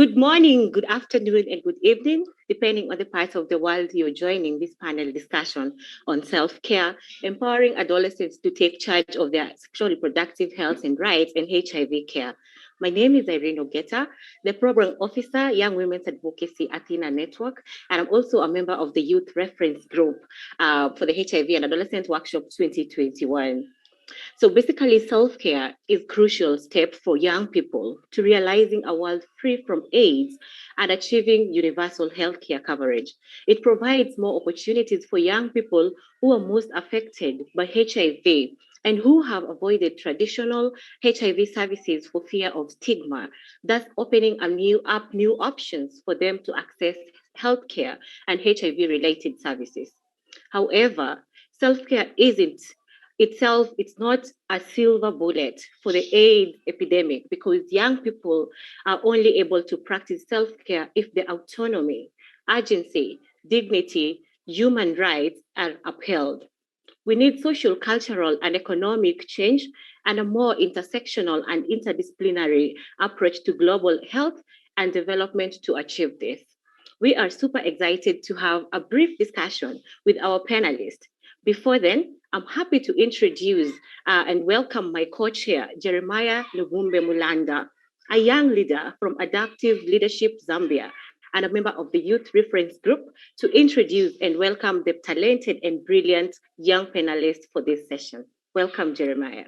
Good morning, good afternoon, and good evening, depending on the part of the world you're joining this panel discussion on self-care, empowering adolescents to take charge of their sexual reproductive health and rights and HIV care. My name is Irene Ogeta, the Program Officer, Young Women's Advocacy Athena Network, and I'm also a member of the Youth Reference Group for the HIV and Adolescent Workshop 2021. So basically, self-care is a crucial step for young people to realizing a world free from AIDS and achieving universal healthcare coverage. It provides more opportunities for young people who are most affected by HIV and who have avoided traditional HIV services for fear of stigma, thus opening up new options for them to access healthcare and HIV-related services. However, self-care isn't itself, it's not a silver bullet for the AIDS epidemic because young people are only able to practice self-care if the autonomy, agency, dignity, human rights are upheld. We need social, cultural, and economic change and a more intersectional and interdisciplinary approach to global health and development to achieve this. We are super excited to have a brief discussion with our panelists. Before then, I'm happy to introduce and welcome my co-chair, Jeremiah Lubumbe Mulanda, a young leader from Adaptive Leadership Zambia and a member of the Youth Reference Group, to introduce and welcome the talented and brilliant young panelists for this session. Welcome, Jeremiah.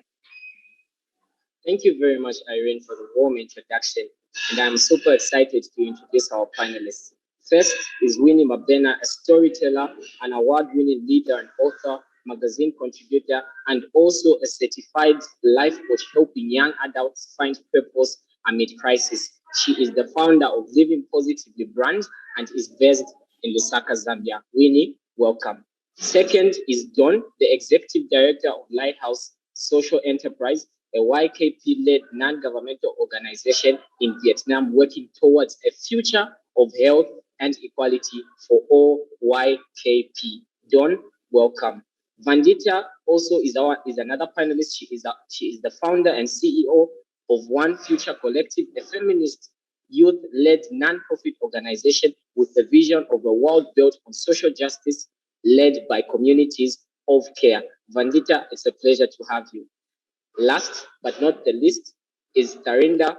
Thank you very much, Irene, for the warm introduction, and I'm super excited to introduce our panelists. First is Winnie Mabena, a storyteller, an award-winning leader and author, magazine contributor, and also a certified life coach helping young adults find purpose amid crisis. She is the founder of Living Positively brand and is based in Lusaka, Zambia. Winnie, welcome. Second is Doan, the executive director of Lighthouse Social Enterprise, a YKP-led non-governmental organization in Vietnam working towards a future of health and equality for all YKP. Doan, welcome. Vandita also is another panelist. She is the founder and CEO of One Future Collective, a feminist youth-led non-profit organization with the vision of a world built on social justice, led by communities of care. Vandita, it's a pleasure to have you. Last but not the least is Tharindi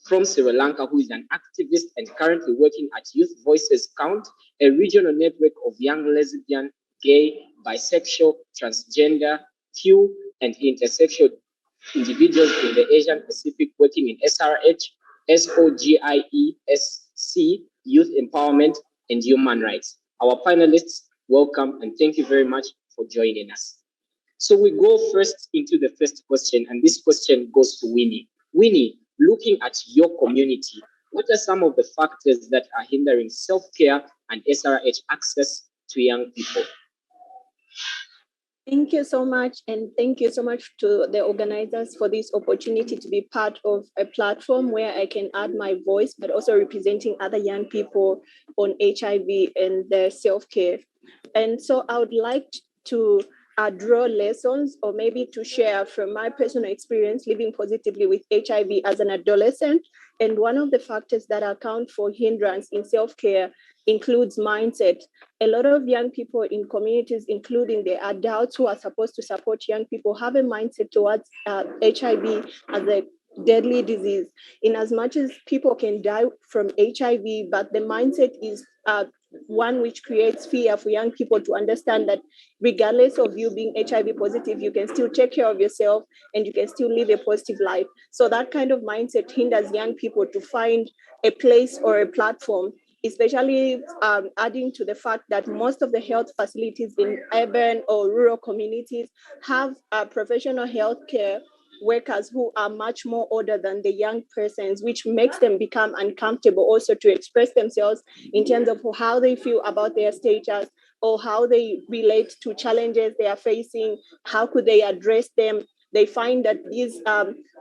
from Sri Lanka, who is an activist and currently working at Youth Voices Count, a regional network of young lesbian, gay, bisexual, transgender, Q, and intersexual individuals in the Asian Pacific working in SRH, SOGIESC, Youth Empowerment and Human Rights. Our panelists, welcome and thank you very much for joining us. So we go first into the first question, and this question goes to Winnie. Winnie, looking at your community, what are some of the factors that are hindering self-care and SRH access to young people? Thank you so much, and thank you so much to the organizers for this opportunity to be part of a platform where I can add my voice, but also representing other young people on HIV and their self-care. And so I would like to draw lessons or maybe to share from my personal experience living positively with HIV as an adolescent. And one of the factors that account for hindrance in self-care includes mindset. A lot of young people in communities, including the adults who are supposed to support young people, have a mindset towards HIV as a deadly disease. In as much as people can die from HIV, but the mindset is one which creates fear for young people to understand that regardless of you being HIV positive, you can still take care of yourself and you can still live a positive life. So that kind of mindset hinders young people to find a place or a platform, especially adding to the fact that most of the health facilities in urban or rural communities have professional healthcare workers who are much more older than the young persons, which makes them become uncomfortable also to express themselves in terms of how they feel about their status or how they relate to challenges they are facing, how could they address them. They find that these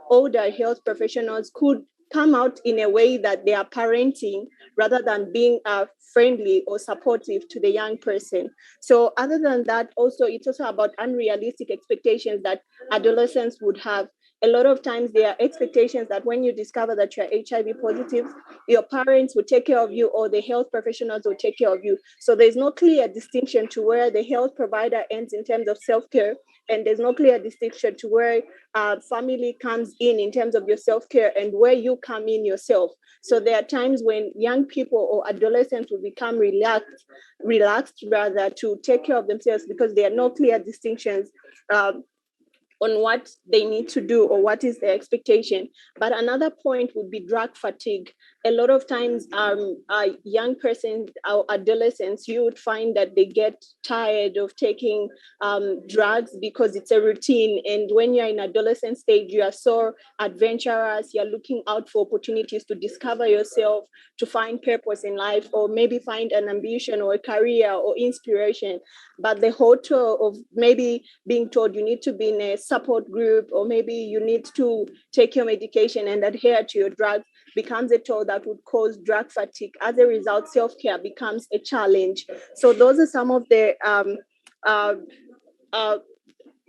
older health professionals could come out in a way that they are parenting rather than being friendly or supportive to the young person. So other than that, also it's also about unrealistic expectations that adolescents would have. A lot of times there are expectations that when you discover that you're HIV positive, your parents will take care of you or the health professionals will take care of you. So there's no clear distinction to where the health provider ends in terms of self-care, and there's no clear distinction to where family comes in terms of your self-care and where you come in yourself. So there are times when young people or adolescents will become relaxed rather to take care of themselves because there are no clear distinctions on what they need to do or what is their expectation. But another point would be drug fatigue. A lot of times, young persons, our adolescents, you would find that they get tired of taking drugs because it's a routine. And when you're in adolescent stage, you are so adventurous, you're looking out for opportunities to discover yourself, to find purpose in life, or maybe find an ambition or a career or inspiration. But the whole tour of maybe being told you need to be in a support group, or maybe you need to take your medication and adhere to your drugs, becomes a toll that would cause drug fatigue. As a result, self-care becomes a challenge. So those are some of the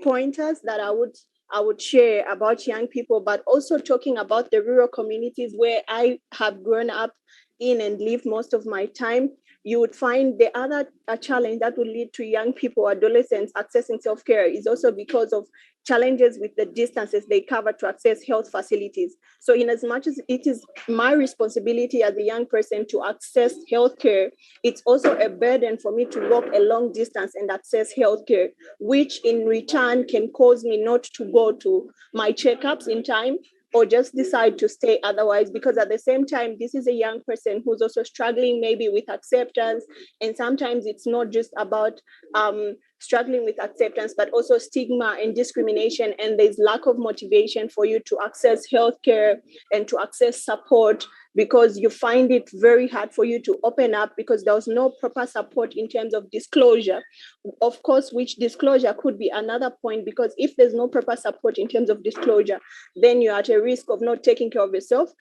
pointers that I would share about young people, but also talking about the rural communities where I have grown up in and lived most of my time. You would find the other challenge that would lead to young people, adolescents accessing self-care is also because of challenges with the distances they cover to access health facilities. So in as much as it is my responsibility as a young person to access healthcare, it's also a burden for me to walk a long distance and access healthcare, which in return can cause me not to go to my checkups in time or just decide to stay otherwise, because at the same time, this is a young person who's also struggling maybe with acceptance. And sometimes it's not just about struggling with acceptance, but also stigma and discrimination. And there's lack of motivation for you to access healthcare and to access support, because you find it very hard for you to open up because there was no proper support in terms of disclosure. Of course, which disclosure could be another point, because if there's no proper support in terms of disclosure, then you're at a risk of not taking care of yourself.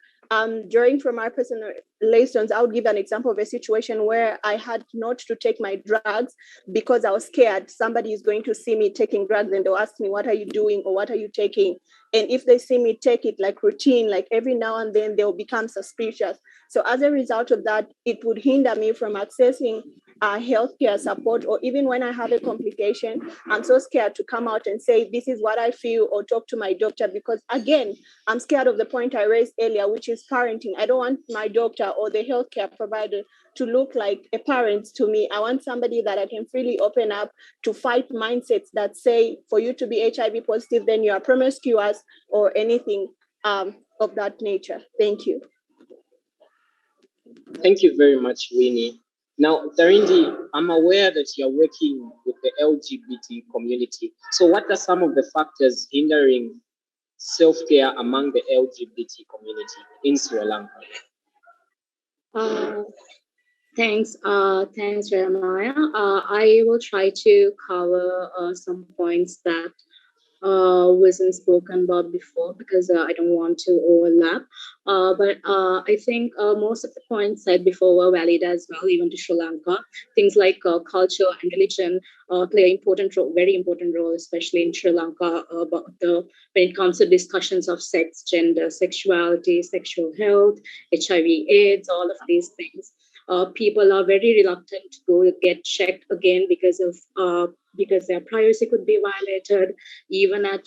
During from my personal lessons, I would give an example of a situation where I had not to take my drugs because I was scared somebody is going to see me taking drugs and they'll ask me, what are you doing or what are you taking? And if they see me take it like routine, like every now and then, they'll become suspicious. So as a result of that, it would hinder me from accessing healthcare support, or even when I have a complication, I'm so scared to come out and say, this is what I feel, or talk to my doctor, because again, I'm scared of the point I raised earlier, which is parenting. I don't want my doctor or the healthcare provider to look like a parent to me. I want somebody that I can freely open up to fight mindsets that say, for you to be HIV positive, then you are promiscuous or anything of that nature. Thank you. Thank you very much, Winnie. Now, Tharindi, I'm aware that you're working with the LGBT community. So what are some of the factors hindering self-care among the LGBT community in Sri Lanka? Thanks, Jeremiah. I will try to cover some points that wasn't spoken about before, because I don't want to overlap. But I think most of the points said before were valid as well, even to Sri Lanka. Things like culture and religion play an important role, very important role, especially in Sri Lanka, when it comes to discussions of sex, gender, sexuality, sexual health, HIV/AIDS, all of these things. People are very reluctant to go get checked again because their privacy could be violated. Even at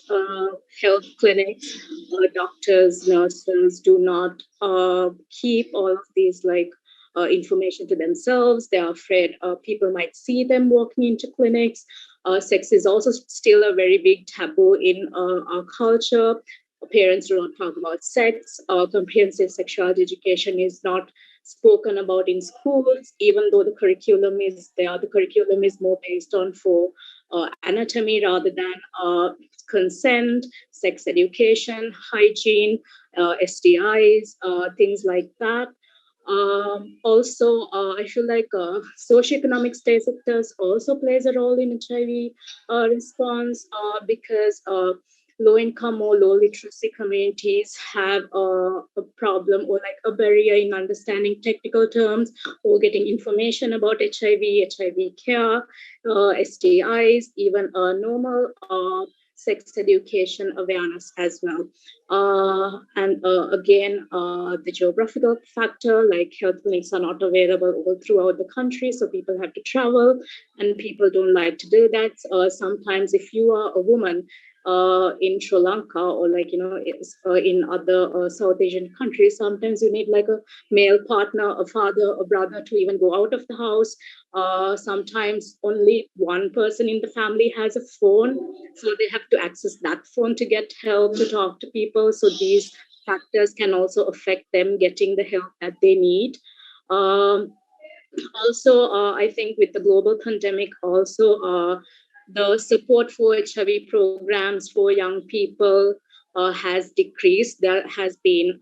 health clinics, doctors, nurses do not keep all of these information to themselves. They are afraid people might see them walking into clinics. Sex is also still a very big taboo in our culture. Parents do not talk about sex. Comprehensive sexuality education is not spoken about in schools, even though the curriculum is there. The curriculum is more based on anatomy rather than consent, sex education, hygiene, STIs, things like that. Also, I feel like socioeconomic status also plays a role in HIV response, because low-income or low-literacy communities have a problem or like a barrier in understanding technical terms or getting information about HIV care, STIs, even normal sex education awareness as well. And again, the geographical factor, like health clinics are not available all throughout the country, so people have to travel, and people don't like to do that. Sometimes, if you are a woman in Sri Lanka, or like in other South Asian countries, sometimes you need like a male partner, a father, a brother to even go out of the house. Sometimes only one person in the family has a phone, so they have to access that phone to get help, to talk to people. So these factors can also affect them getting the help that they need. Also, I think with the global pandemic, also the support for HIV programs for young people has decreased. There has been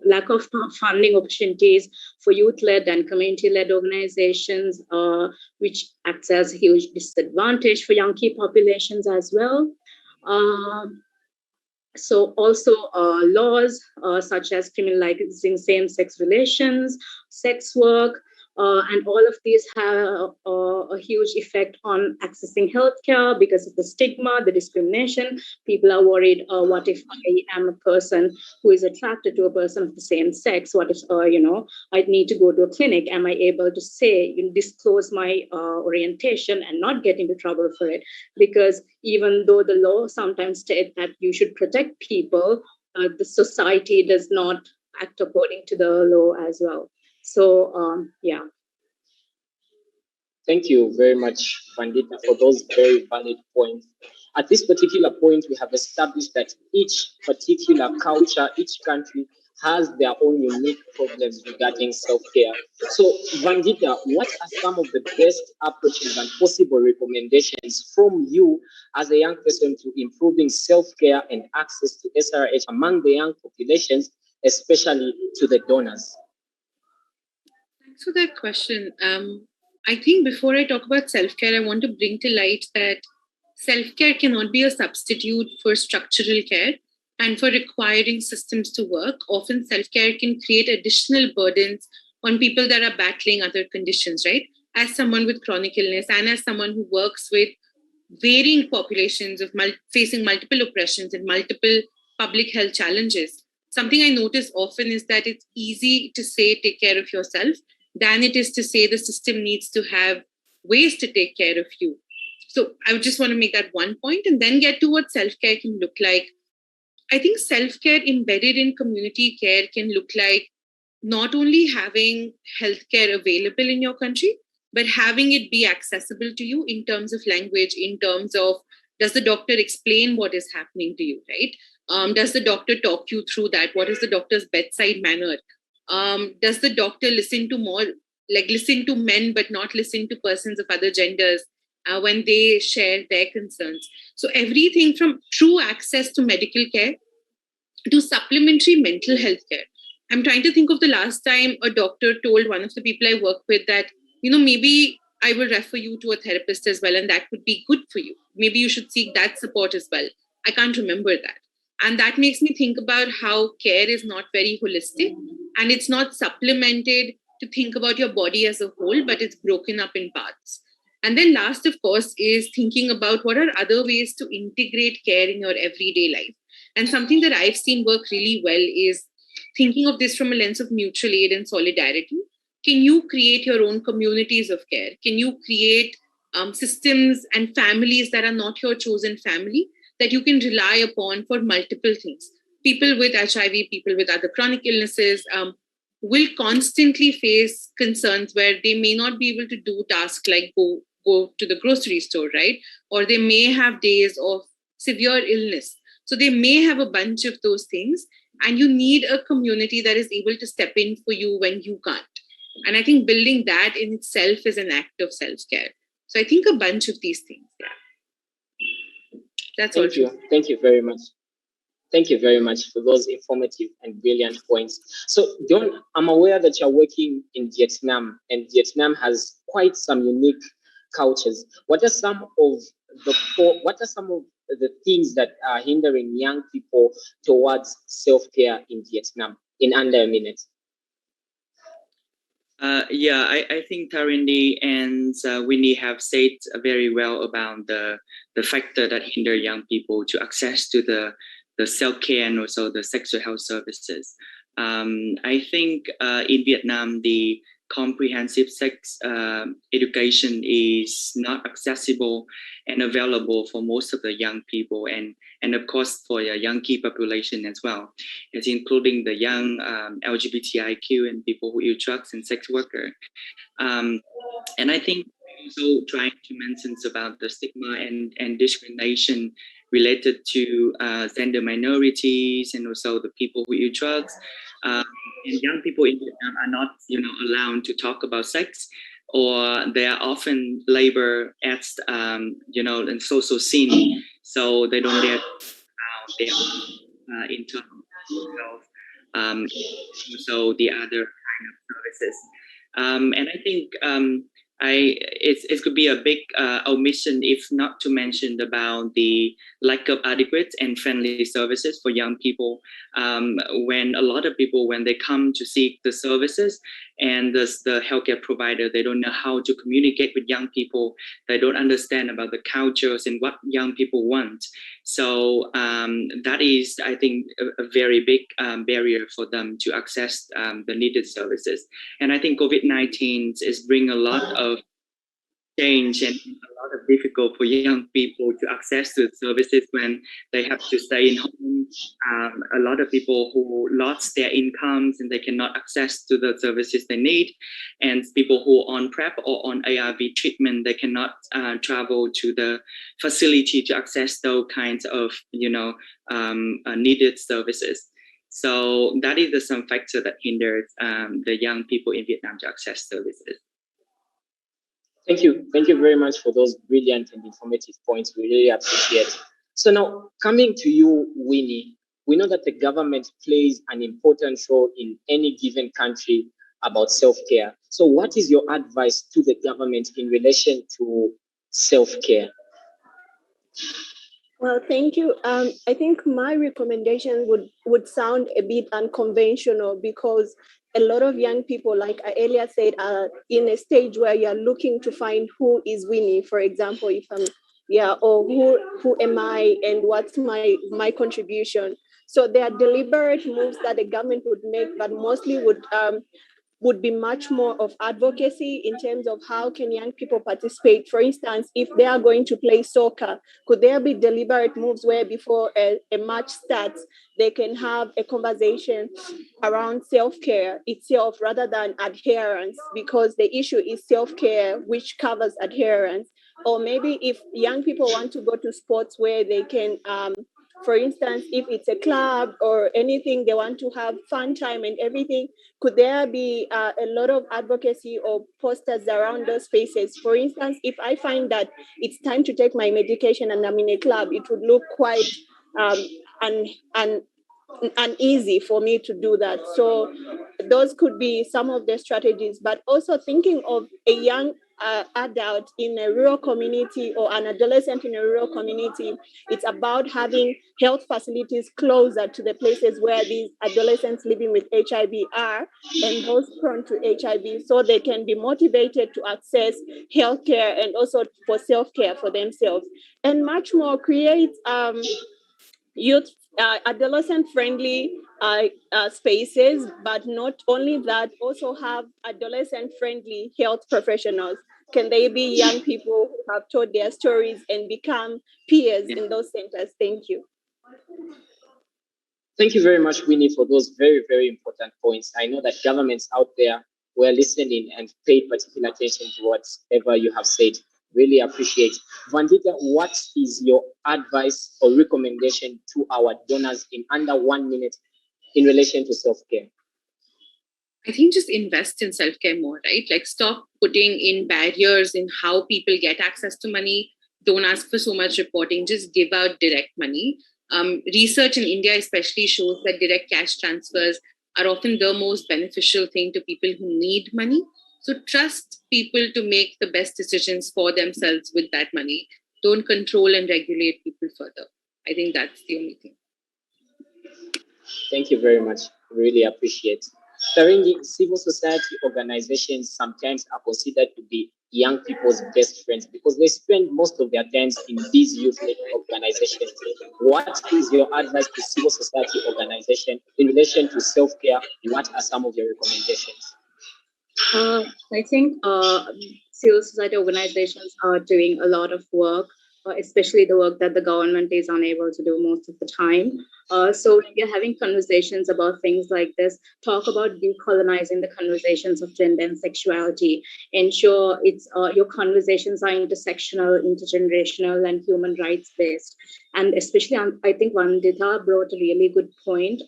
lack of funding opportunities for youth-led and community-led organizations, which acts as a huge disadvantage for young key populations as well. So also laws such as criminalizing same-sex relations, sex work, and all of these have a huge effect on accessing healthcare because of the stigma, the discrimination. People are worried, what if I am a person who is attracted to a person of the same sex? What if, I need to go to a clinic? Am I able to say, disclose my orientation and not get into trouble for it? Because even though the law sometimes states that you should protect people, the society does not act according to the law as well. So, yeah. Thank you very much, Vandita, for those very valid points. At this particular point, we have established that each particular culture, each country has their own unique problems regarding self-care. So, Vandita, what are some of the best approaches and possible recommendations from you as a young person to improving self-care and access to SRH among the young populations, especially to the donors? Thanks for that question. I think before I talk about self-care, I want to bring to light that self-care cannot be a substitute for structural care and for requiring systems to work. Often self-care can create additional burdens on people that are battling other conditions, right? As someone with chronic illness and as someone who works with varying populations of facing multiple oppressions and multiple public health challenges, something I notice often is that it's easy to say, take care of yourself, than it is to say the system needs to have ways to take care of you. So I would just want to make that one point and then get to what self-care can look like. I think self-care embedded in community care can look like not only having healthcare available in your country, but having it be accessible to you in terms of language, in terms of, does the doctor explain what is happening to you, right? Does the doctor talk you through that? What is the doctor's bedside manner? Does the doctor listen to men, but not listen to persons of other genders when they share their concerns? So everything from true access to medical care to supplementary mental health care. I'm trying to think of the last time a doctor told one of the people I work with that, maybe I will refer you to a therapist as well, and that would be good for you. Maybe you should seek that support as well. I can't remember that. And that makes me think about how care is not very holistic and it's not supplemented to think about your body as a whole, but it's broken up in parts. And then last, of course, is thinking about what are other ways to integrate care in your everyday life. And something that I've seen work really well is thinking of this from a lens of mutual aid and solidarity. Can you create your own communities of care? Can you create systems and families that are not your chosen family that you can rely upon for multiple things? People with HIV, people with other chronic illnesses will constantly face concerns where they may not be able to do tasks like go to the grocery store, right? Or they may have days of severe illness. So they may have a bunch of those things, and you need a community that is able to step in for you when you can't. And I think building that in itself is an act of self-care. So I think a bunch of these things. Yeah. That's all. Thank you. Thank you very much. Thank you very much for those informative and brilliant points. So, Doan, I'm aware that you're working in Vietnam, and Vietnam has quite some unique cultures. What are some of the things that are hindering young people towards self-care in Vietnam in under a minute? I think Tharindi and Winnie have said very well about the factor that hinder young people to access to the self-care and also the sexual health services. I think in Vietnam, the comprehensive sex education is not accessible and available for most of the young people, and of course for the young key population as well, as including the young LGBTIQ and people who use drugs and sex worker. And I think also trying to mention about the stigma and discrimination related to gender minorities and also the people who use drugs. And young people in Vietnam are not, allowed to talk about sex, or they are often labeled as, in social sin, so they don't dare about their internal health, so the other kind of services. And I think it could be a big omission if not to mention about the lack of adequate and friendly services for young people. When a lot of people, when they come to seek the services and the healthcare provider, they don't know how to communicate with young people. They don't understand about the cultures and what young people want. So that is, I think, a very big barrier for them to access the needed services. And I think COVID-19 is bringing a lot of change and a lot of difficult for young people to access to services when they have to stay in home. A lot of people who lost their incomes and they cannot access to the services they need, and people who are on PrEP or on ARV treatment, they cannot travel to the facility to access those kinds of needed services. So that is some factor that hinders the young people in Vietnam to access services. Thank you. Thank you very much for those brilliant and informative points. We really appreciate. So now, coming to you, Winnie, we know that the government plays an important role in any given country about self-care. So what is your advice to the government in relation to self-care? Well, thank you. I think my recommendation would sound a bit unconventional, because a lot of young people, like I earlier said, are in a stage where you're looking to find who is Winnie, for example, if I'm, or who am I and what's my contribution. So there are deliberate moves that the government would make, but mostly would be much more of advocacy in terms of how can young people participate. For instance, if they are going to play soccer, could there be deliberate moves where before a match starts, they can have a conversation around self-care itself rather than adherence, because the issue is self-care, which covers adherence. Or maybe if young people want to go to sports where they can, for instance, if it's a club or anything, they want to have fun time and everything, could there be a lot of advocacy or posters around those spaces? For instance, if I find that it's time to take my medication and I'm in a club, it would look quite uneasy for me to do that. So those could be some of the strategies, but also thinking of a young adult in a rural community or an adolescent in a rural community. It's about having health facilities closer to the places where these adolescents living with HIV are, and those prone to HIV, so they can be motivated to access healthcare and also for self-care for themselves. And much more, create youth adolescent-friendly spaces, but not only that, also have adolescent-friendly health professionals. Can they be young people who have told their stories and become peers in those centers? Thank you. Thank you very much, Winnie, for those very, very important points. I know that governments out there were listening and paid particular attention to whatever you have said. Really appreciate. Vandita, what is your advice or recommendation to our donors in under 1 minute in relation to self-care? I think just invest in self-care more, right? Like stop putting in barriers in how people get access to money. Don't ask for so much reporting, just give out direct money. Research in India especially shows that direct cash transfers are often the most beneficial thing to people who need money. So trust people to make the best decisions for themselves with that money. Don't control and regulate people further. I think that's the only thing. Thank you very much. Really appreciate. Tharindi, civil society organizations sometimes are considered to be young people's best friends because they spend most of their time in these youth-led organizations. What is your advice to civil society organization in relation to self-care? What are some of your recommendations? I think civil society organizations are doing a lot of work, especially the work that the government is unable to do most of the time. So when you're having conversations about things like this, talk about decolonizing the conversations of gender and sexuality. Ensure your conversations are intersectional, intergenerational, and human rights based. And especially, I think Vandita brought a really good point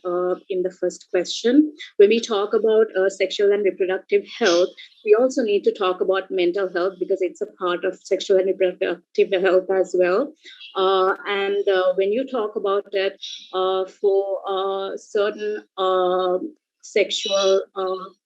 in the first question. When we talk about sexual and reproductive health, we also need to talk about mental health because it's a part of sexual and reproductive health as well. And when you talk about it for certain sexual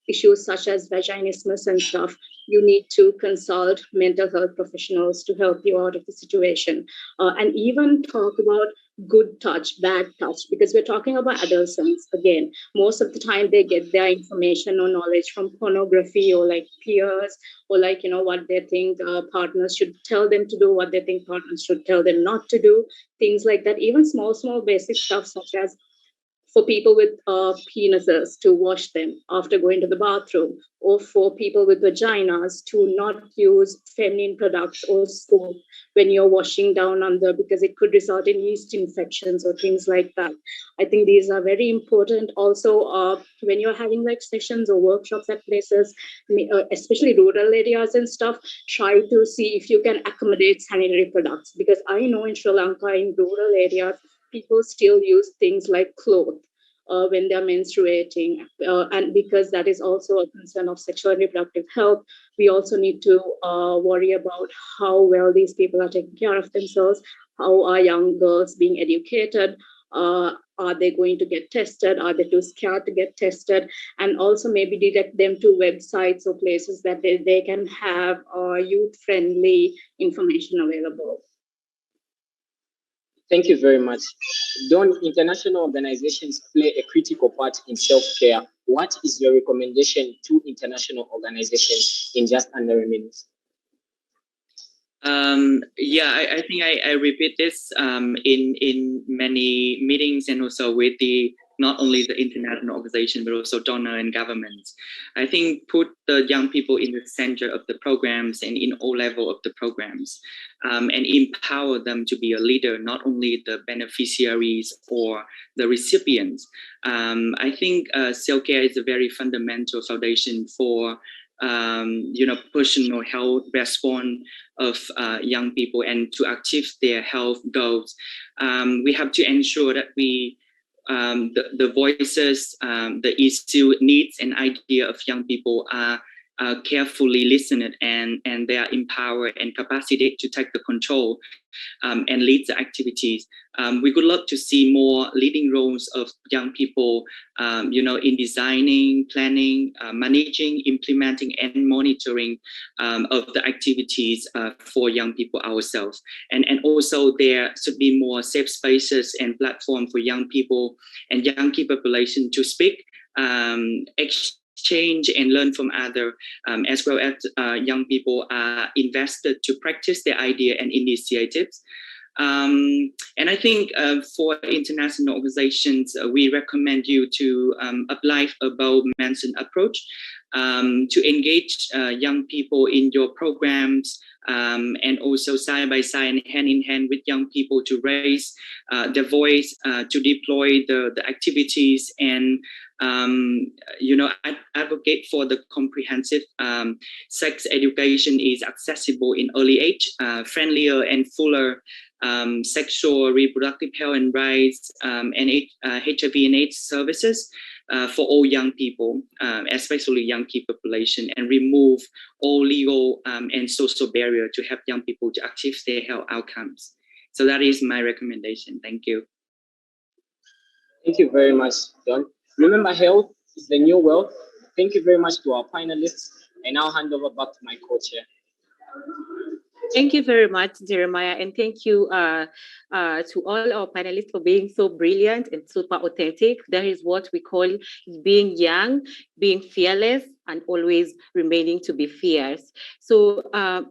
issues such as vaginismus and stuff, you need to consult mental health professionals to help you out of the situation. And even talk about good touch, bad touch, because we're talking about adolescents. Again, most of the time they get their information or knowledge from pornography or like peers or like, what they think partners should tell them to do, what they think partners should tell them not to do, things like that. Even small basic stuff such as for people with penises to wash them after going to the bathroom, or for people with vaginas to not use feminine products or soap when you're washing down under, because it could result in yeast infections or things like that. I think these are very important. Also, when you're having like sessions or workshops at places, especially rural areas and stuff, try to see if you can accommodate sanitary products, because I know in Sri Lanka, in rural areas, people still use things like cloth when they're menstruating. And because that is also a concern of sexual and reproductive health, we also need to worry about how well these people are taking care of themselves. How are young girls being educated? Are they going to get tested? Are they too scared to get tested? And also maybe direct them to websites or places that they can have youth-friendly information available. Thank you very much. Don't international organizations play a critical part in self-care? What is your recommendation to international organizations in just under a minute? I think I repeat this in many meetings and also with not only the international organization, but also donor and governments. I think put the young people in the center of the programs and in all level of the programs, and empower them to be a leader, not only the beneficiaries or the recipients. I think self-care is a very fundamental foundation for personal health response of young people and to achieve their health goals. We have to ensure that the voices, the issue, needs, and idea of young people are carefully listened and they are empowered and capacitated to take the control and lead the activities. We would love to see more leading roles of young people, in designing, planning, managing, implementing, and monitoring of the activities for young people ourselves. And also there should be more safe spaces and platform for young people and young key population to speak, exchange and learn from others, as well as young people are invested to practice their idea and initiatives. And I think for international organizations, we recommend you to apply a above-mentioned approach to engage young people in your programs, and also side by side and hand in hand with young people to raise their voice, to deploy the activities and advocate for the comprehensive sex education is accessible in early age, friendlier and fuller sexual reproductive health and rights, and HIV and AIDS services for all young people, especially young key population, and remove all legal and social barrier to help young people to achieve their health outcomes. So that is my recommendation. Thank you. Thank you very much, Doan. Remember, health is the new wealth. Thank you very much to our finalists. And I'll hand over back to my co-chair. Thank you very much, Jeremiah, and thank you to all our panelists for being so brilliant and super authentic. That is what we call being young, being fearless, and always remaining to be fierce. So,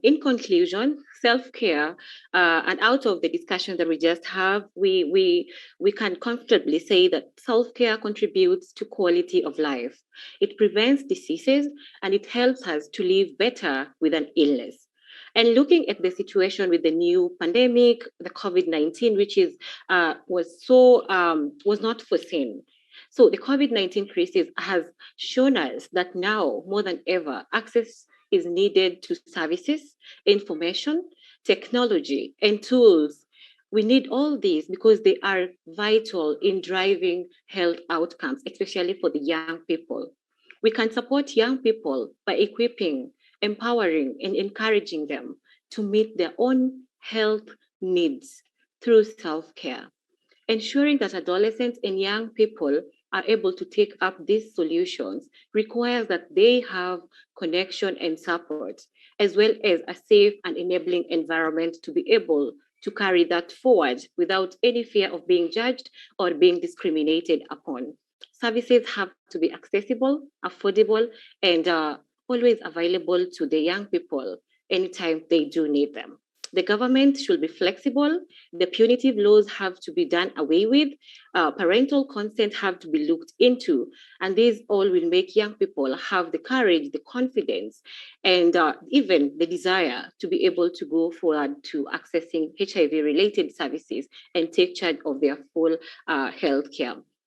in conclusion, self-care, and out of the discussion that we just have, we can comfortably say that self-care contributes to quality of life. It prevents diseases and it helps us to live better with an illness. And looking at the situation with the new pandemic, the COVID-19, which is was not foreseen. So the COVID-19 crisis has shown us that now more than ever, access is needed to services, information, technology, and tools. We need all these because they are vital in driving health outcomes, especially for the young people. We can support young people by equipping, empowering, and encouraging them to meet their own health needs through self-care. Ensuring that adolescents and young people are able to take up these solutions requires that they have connection and support, as well as a safe and enabling environment to be able to carry that forward without any fear of being judged or being discriminated upon. Services have to be accessible, affordable, and always available to the young people anytime they do need them. The government should be flexible. The punitive laws have to be done away with. Parental consent have to be looked into. And these all will make young people have the courage, the confidence, and even the desire to be able to go forward to accessing HIV-related services and take charge of their full health care.